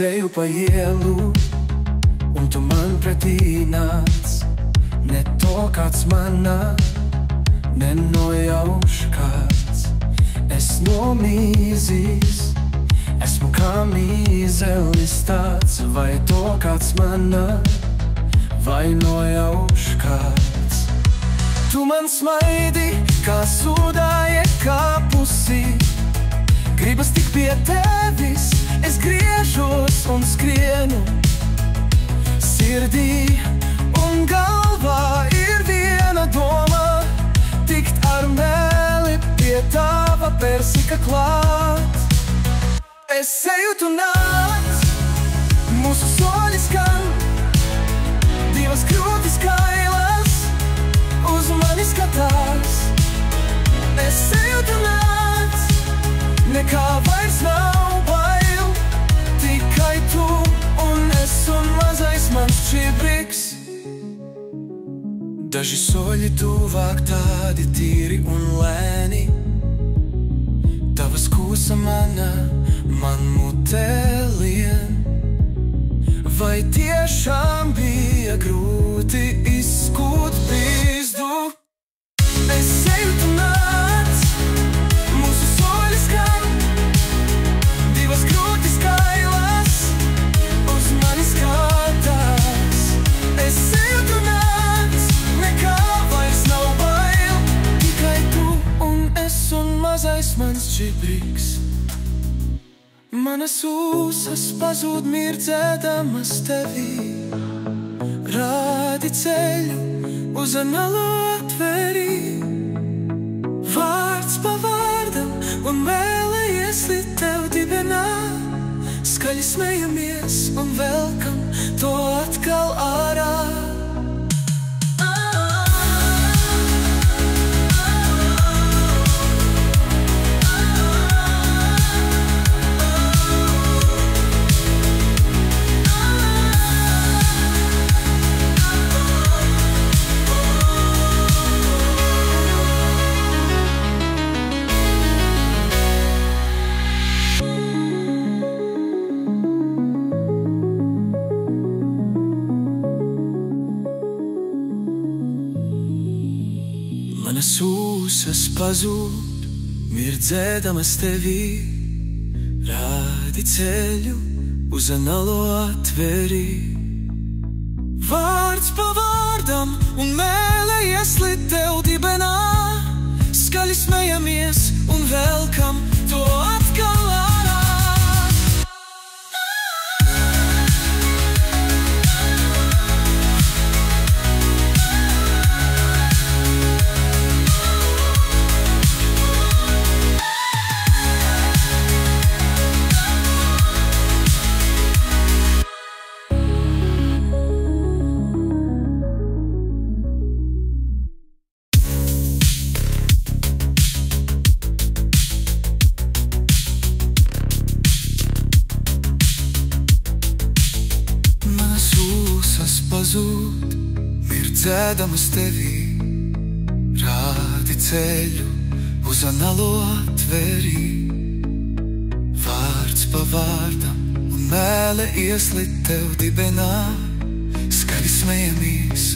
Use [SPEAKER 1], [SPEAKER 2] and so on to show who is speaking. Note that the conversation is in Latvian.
[SPEAKER 1] eju pa ielu, un tu man pretī nāc. Ne to kāds manā, nenojauš kāds. Es nomīzīs, esmu kā mīzelis tāds. Vai to kāds manā, vai nojauš kāds. Tu man smaidi, kā sūdāja kāpusī. Gribas tik pie tevis, es griežos un skrienu. Sirdī un galvā ir viena doma, tikt ar mēli pie tava persika klāt. Es eju, tu nāc, mūsu soļi skan, divas krūtis kailas, uz mani skatās. Es eju, tu nāc, nekā vairs nav bail, tikai tu un es un mazais mans čibriks. Daži soļi tuvāk tādi tīri un lēni, tavas kūsa mana, man mutē lien. Vai tiešām bija grūti izskūt pīzdu? Es eju, tu nāc, mūsu soļi skan, divas krūtis kailas, uz mani skatās. Es eju, tu nāc, nekā vairs nav bail, tikai tu un es un mazais mans čibriks. Manas ūsas pazūd mirdzēdamas tevī, rādi ceļu uz analo atverī. Vārds pa vārdam un vēlējies līdz tev dibenā, skaļi smejamies un velkam to atkal ārā. Manas ūsas pazūd, mirdzēdamas tevī, rādi ceļu uz analo atverī. Vārds pa vārdam un mēlējies līdz tev dibenā, skaļi smejamies un velkam to atkal ārā. Pazūd, mirdzēdamas tevī, rādi ceļu uz analo atverī. Vārds pa vārdam un mēlējies līdz tev dibenā, skaļi smejamies